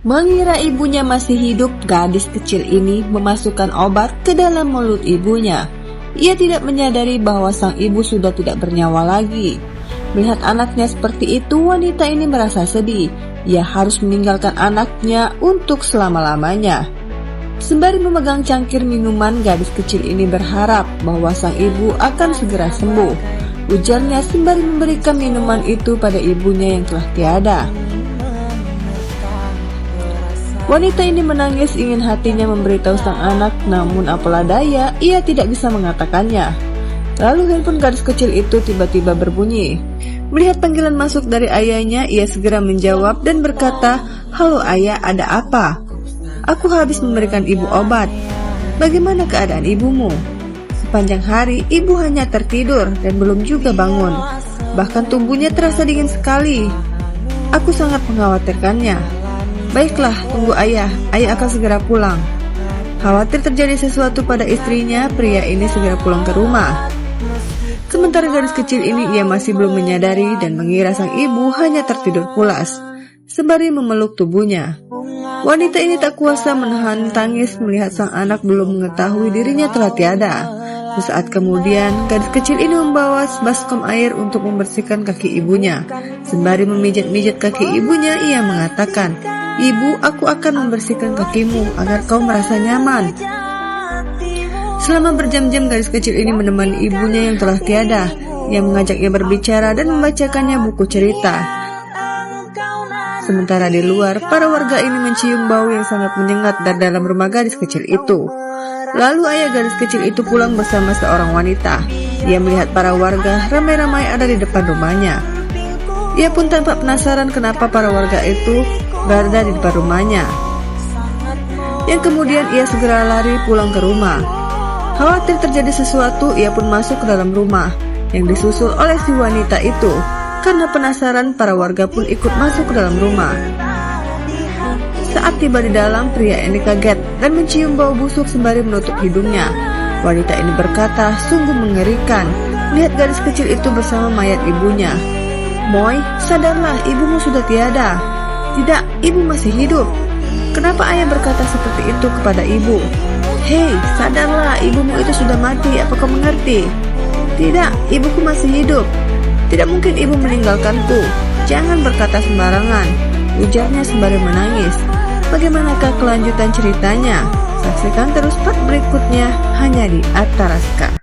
Mengira ibunya masih hidup, gadis kecil ini memasukkan obat ke dalam mulut ibunya. Ia tidak menyadari bahwa sang ibu sudah tidak bernyawa lagi. Melihat anaknya seperti itu, wanita ini merasa sedih. Ia harus meninggalkan anaknya untuk selama-lamanya. Sembari memegang cangkir minuman, gadis kecil ini berharap bahwa sang ibu akan segera sembuh. Ujarnya sembari memberikan minuman itu pada ibunya yang telah tiada. Wanita ini menangis, ingin hatinya memberitahu sang anak, namun apalah daya, ia tidak bisa mengatakannya. Lalu handphone gadis kecil itu tiba-tiba berbunyi. Melihat panggilan masuk dari ayahnya, ia segera menjawab dan berkata, "Halo ayah, ada apa? Aku habis memberikan ibu obat. Bagaimana keadaan ibumu? Sepanjang hari ibu hanya tertidur dan belum juga bangun. Bahkan tubuhnya terasa dingin sekali. Aku sangat mengkhawatirkannya." "Baiklah, tunggu ayah akan segera pulang." Khawatir terjadi sesuatu pada istrinya, pria ini segera pulang ke rumah. Sementara gadis kecil ini ia masih belum menyadari dan mengira sang ibu hanya tertidur pulas. Sembari memeluk tubuhnya, wanita ini tak kuasa menahan tangis melihat sang anak belum mengetahui dirinya telah tiada. Sesaat kemudian, gadis kecil ini membawa sebaskom air untuk membersihkan kaki ibunya. Sembari memijat-mijat kaki ibunya, ia mengatakan, "Ibu, aku akan membersihkan kakimu agar kau merasa nyaman." Selama berjam-jam gadis kecil ini menemani ibunya yang telah tiada. Ia mengajaknya berbicara dan membacakannya buku cerita. Sementara di luar, para warga ini mencium bau yang sangat menyengat dari dalam rumah gadis kecil itu. Lalu ayah gadis kecil itu pulang bersama seorang wanita. Ia melihat para warga ramai-ramai ada di depan rumahnya. Ia pun tampak penasaran kenapa para warga itu berada di depan rumahnya. Yang kemudian ia segera lari pulang ke rumah. Khawatir terjadi sesuatu, ia pun masuk ke dalam rumah yang disusul oleh si wanita itu. Karena penasaran, para warga pun ikut masuk ke dalam rumah. Saat tiba di dalam, pria ini kaget dan mencium bau busuk sembari menutup hidungnya. Wanita ini berkata, "Sungguh mengerikan lihat gadis kecil itu bersama mayat ibunya." "Moy, sadarlah, ibumu sudah tiada." "Tidak, ibu masih hidup." "Kenapa ayah berkata seperti itu kepada ibu?" "Hei, sadarlah, ibumu itu sudah mati, apa kau mengerti?" "Tidak, ibuku masih hidup." "Tidak mungkin ibu meninggalkanku. Jangan berkata sembarangan," ujarnya sembari menangis. Bagaimanakah kelanjutan ceritanya? Saksikan terus part berikutnya hanya di Ataraska.